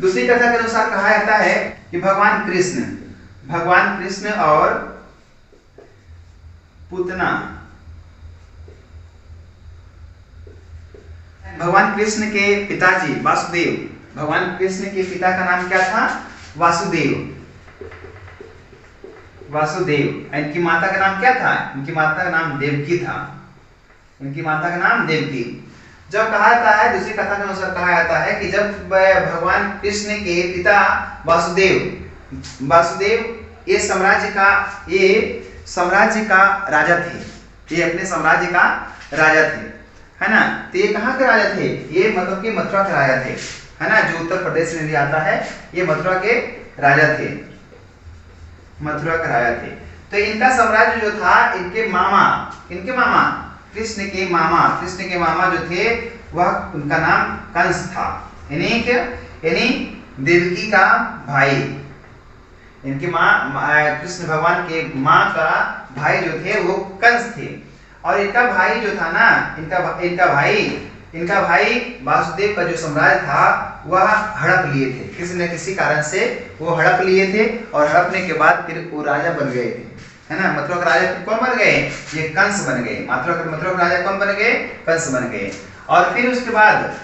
दूसरी कथा के अनुसार कहा जाता है कि भगवान कृष्ण और पूतना, भगवान कृष्ण के पिताजी वासुदेव, भगवान कृष्ण के पिता का नाम क्या था? वासुदेव। इनकी माता का नाम क्या था? इनकी माता का नाम देवकी था। इनकी माता का नाम देवकी। जब कहा जाता है, दूसरी कथा के अनुसार कहा जाता है कि जब भगवान कृष्ण के पिता वासुदेव ये साम्राज्य का राजा थे, ये अपने साम्राज्य का राजा थे, है ना। तो ये कहाँ के राजा थे? ये मतलब कि मथुरा के राजा थे, है ना, जो उत्तर प्रदेश में भी आता है। ये मथुरा के राजा थे, मथुरा के राजा थे। तो इनका साम्राज्य जो था, इनके मामा कृष्ण के मामा जो थे, वह उनका नाम कंस था, यानी देवकी का भाई। इनके कृष्ण भगवान के माँ का भाई जो थे वो कंस थे। और इनका भाई जो था ना, इनका भाई वासुदेव का जो साम्राज्य था वह हड़प लिए थे, किसी न किसी कारण से वो हड़प लिए थे। और हड़पने के बाद फिर वो राजा बन गए थे, है ना। मथुरा का राजा फिर कौन बन गए? ये कंस बन गए। मथुरा का राजा कौन बन गए? कंस बन गए। और फिर उसके बाद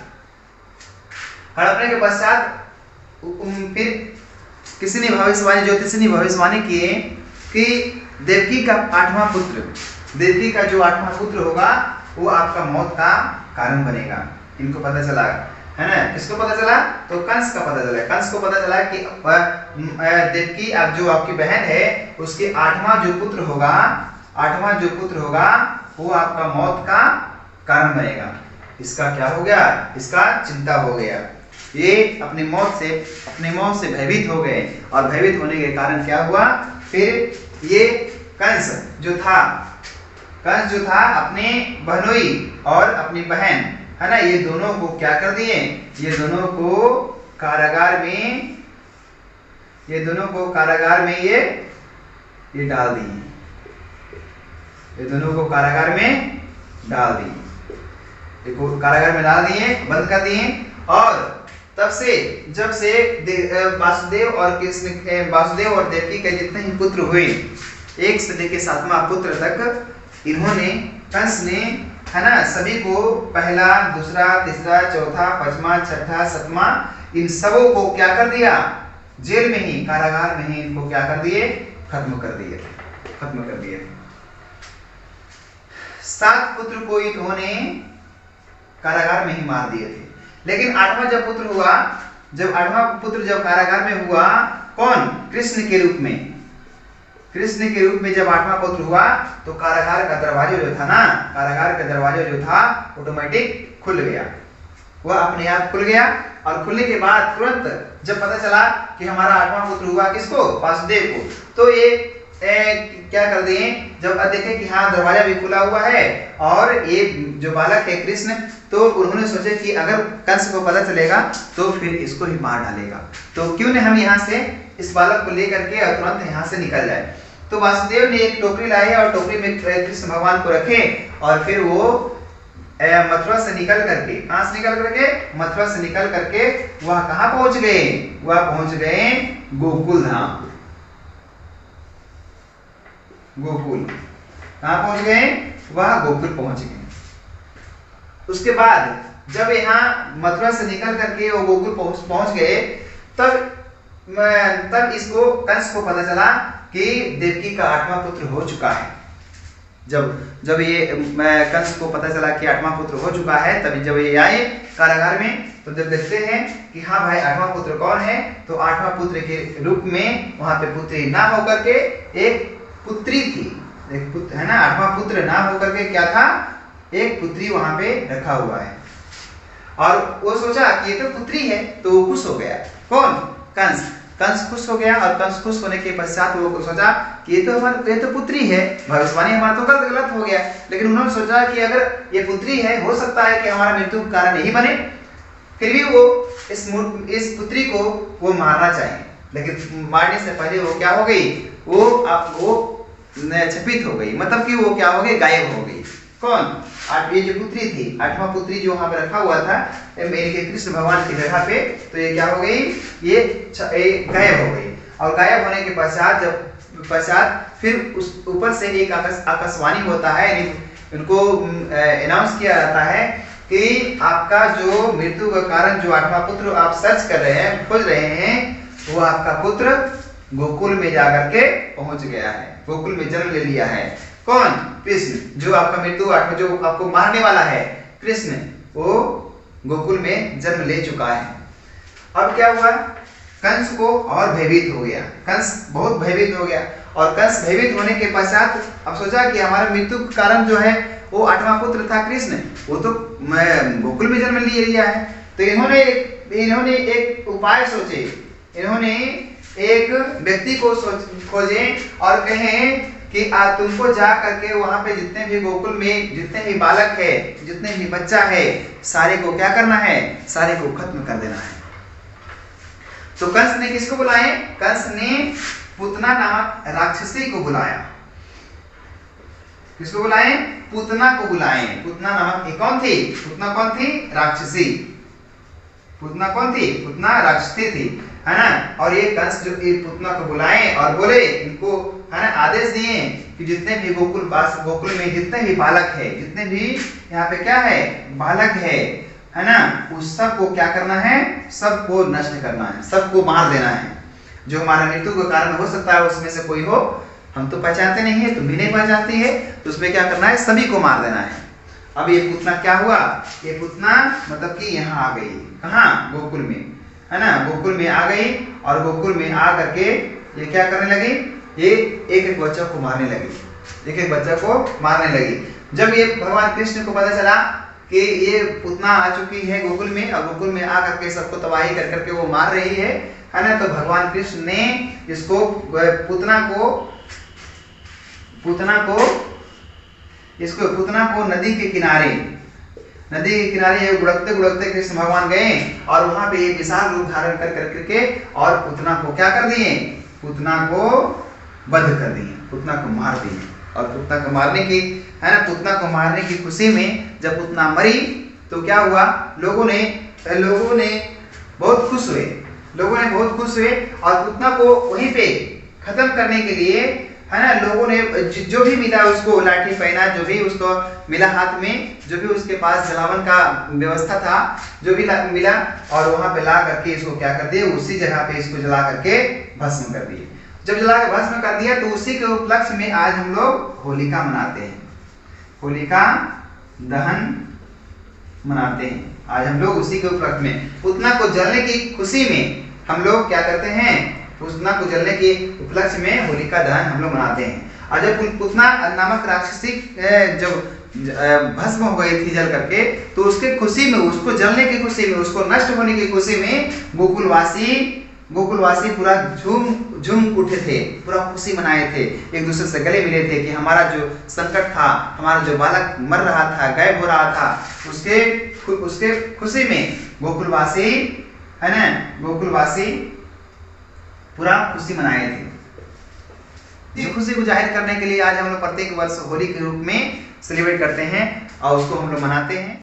हड़पने के पश्चात फिर किसी ने ज्योतिषी ने भविष्यवाणी किए कि देवकी का 8वां पुत्र, देवकी का जो 8वां पुत्र होगा वो आपका मौत का कारण बनेगा। इनको पता चला, है ना। किसको पता चला? तो कंस का पता चला। कंस को पता चला कि देवकी जो आपकी बहन है उसके 8वां जो पुत्र होगा वो आपका मौत का कारण बनेगा। इसका क्या हो गया? इसका चिंता हो गया। ये अपनी मौत से भयभीत हो गए। और भयभीत होने के कारण क्या हुआ? फिर ये कंस जो था अपने बहनोई और अपनी बहन, है ना, ये दोनों को क्या कर दिए? ये दोनों को कारागार में ये डाल दिए। ये दोनों को कारागार में डाल दिए, कारागार में डाल दिए, बंद कर दिए। और तब से जब से वासुदेव और देवकी के जितने ही पुत्र हुए, 1 से लेकर 7वां पुत्र तक इन्होंने, कंस ने, है ना, सभी को पहला, दूसरा, तीसरा, चौथा, 5वां, 6ठा, 7वां, इन सबों को क्या कर दिया? जेल में ही, कारागार में ही इनको क्या कर दिए? खत्म कर दिए। 7 पुत्र को इन्होंने कारागार में ही मार दिए थे। लेकिन 8वां जब पुत्र जब कारागार में हुआ, कौन? कृष्ण के रूप में जब 8वां पुत्र हुआ तो कारागार का दरवाजा जो था ऑटोमेटिक खुल गया। वह अपने आप खुल गया। और खुलने के बाद तुरंत जब पता चला कि हमारा 8वां पुत्र हुआ, किसको? वासुदेव को, तो ये क्या कर दिए? जब देखे कि हाँ दरवाजा भी खुला हुआ है और ये जो बालक है कृष्ण, तो उन्होंने सोचे कि अगर कंस को पता चलेगा तो फिर इसको ही मार डालेगा, तो क्यों न हम यहाँ से इस बालक को लेकर के और तुरंत यहाँ से निकल जाए। तो वासुदेव ने एक टोकरी लाई और टोकरी में कृष्ण भगवान को रखे। और फिर वो मथुरा से निकल करके मथुरा से निकल करके वह कहाँ पहुंच गए? वह पहुंच गए गोकुल धाम। कहाँ पहुंच गए? वह गोकुल पहुंच गए। उसके बाद जब यहाँ मथुरा से निकल करके वो गोकुल पहुंच गए, तब इसको कंस को पता चला कि देवकी का 8वां पुत्र हो चुका है। जब ये कंस को पता चला कि 8वां पुत्र हो चुका है, तभी जब ये आए कारागार में, तो जब देखते हैं कि हाँ भाई 8वां पुत्र कौन है, तो 8वां पुत्र के रूप में वहां पे पुत्री ना होकर के एक पुत्री थी, एक पुत्र, है ना। 8वां पुत्र ना होकर के क्या था? एक पुत्री वहां पे रखा हुआ है। और वो सोचा कि ये तो पुत्री है, तो वो खुश हो गया। कौन? कंस खुश हो गया। और कंस खुश होने के पश्चात वो सोचा कि ये तो पुत्री है, भविष्यवाणी हमारा तो गलत हो गया। लेकिन उन्होंने सोचा कि अगर ये पुत्री है, हो सकता है कि हमारा मृत्यु का कारण नहीं बने। फिर भी वो इस पुत्री को वो मारना चाहिए, लेकिन मारने से पहले वो क्या हो गई? वो छपित हो गई, मतलब कि वो क्या हो गई? गायब हो गई। कौन? ये जो पुत्री थी, 8वां पुत्री जो वहां पे रखा हुआ था मेरे के कृष्ण भगवान की जगह पे, तो ये क्या हो गई, ये गायब हो गई। और गायब होने के पश्चात फिर उस ऊपर से एक आकाशवाणी होता है, उनको अनाउंस किया जाता है कि आपका जो मृत्यु का कारण जो 8वां पुत्र आप सर्च कर रहे हैं, खोज रहे हैं, वो आपका पुत्र गोकुल में जाकर के पहुंच गया है, गोकुल में जन्म ले लिया है। कौन? कृष्ण, जो आपका मृत्यु जो आपको मारने वाला है कृष्ण, वो गोकुल में जन्म ले चुका है। अब क्या हुआ, कंस को और भयभीत हो गया, कंस बहुत भयभीत हो गया। और कंस भयभीत होने के पश्चात अब सोचा कि हमारा मृत्यु का कारण जो है वो 8वां पुत्र था कृष्ण, वो तो गोकुल में जन्म ले लिया है। तो इन्होंने एक उपाय सोचे, इन्होंने एक व्यक्ति को खोजे और कहें कि तुमको जा करके वहां पे जितने भी गोकुल में जितने भी बालक है, जितने भी बच्चा है, सारे को क्या करना है, सारे को खत्म कर देना है। तो कंस ने किसको बुलाए, कंस ने पूतना नामक राक्षसी को बुलाया। किसको बुलाए? पूतना को बुलाए। पूतना नामक कौन थी? पूतना कौन थी? राक्षसी। पूतना कौन थी? पूतना राक्षसी थी, है ना। और ये कंस जो पूतना को बुलाए और बोले, इनको है ना आदेश दिए कि जितने भी गोकुल में जितने भी बालक है, जितने भी यहाँ पे क्या है बालक है ना, उस सब को क्या करना है, सबको नष्ट करना है, सबको मार देना है। जो हमारा मृत्यु का कारण हो सकता है उसमें से कोई हो, हम तो पहचानते नहीं है, तुम भी नहीं पहचानती है, तो उसमें क्या करना है, सभी को मार देना है। अब ये पूतना क्या हुआ, ये पूतना मतलब कि यहाँ आ गई, कहाँ? गोकुल में, है ना, गोकुल में आ गई। और गोकुल में आ करके ये क्या करने लगी, ये एक एक बच्चा को मारने लगी, एक एक बच्चा को मारने लगी। जब ये भगवान कृष्ण को पता चला कि ये पूतना आ चुकी है गोकुल में, और गोकुल में आ करके सबको तबाही कर करके वो मार रही है ना, तो भगवान कृष्ण ने इसको पूतना को नदी के किनारे गुड़कते गुड़कते कृष्ण भगवान गए और वहां पे एक विशाल रूप धारण कर करके और पूतना को क्या कर दिए, पूतना को वध कर दिए, पूतना को मार दिए। और पूतना को मारने की, है ना, पूतना को मारने की खुशी में जब पूतना मरी तो क्या हुआ, लोगों ने बहुत खुश हुए, और पूतना को वहीं पे खत्म करने के लिए, है ना, लोगों ने जो भी मिला उसको लाठी पहना, जो भी उसको मिला हाथ में, जो भी उसके पास जलावन का व्यवस्था था, जो भी मिला, और वहां पे ला करके इसको क्या कर दिए, उसी जगह पे इसको जला करके भस्म कर दिए। जब जला के भस्म कर दिया तो उसी के उपलक्ष्य में आज हम लोग होलिका मनाते हैं, होलिका दहन मनाते हैं। आज हम लोग उसी के उपलक्ष्य में पूतना को जलने की खुशी में हम लोग क्या करते हैं, पूतना को जलने के उपलक्ष्य में होलिका दहन हम लोग मनाते हैं। और जब पूतना नामक राक्षसी जब भस्म हो गई थी जल करके, तो उसके खुशी में, उसको जलने की खुशी में, उसको नष्ट होने की खुशी में गोकुलवासी पूरा झूम उठे थे, पूरा खुशी मनाए थे, एक दूसरे से गले मिले थे कि हमारा जो संकट था, हमारा जो बालक मर रहा था, गायब हो रहा था, उसके खुशी में गोकुलवासी, है ना, गोकुलवासी पूरा खुशी मनाए थे। ये खुशी को जाहिर करने के लिए आज हम लोग प्रत्येक वर्ष होली के रूप में सेलिब्रेट करते हैं और उसको हम लोग मनाते हैं।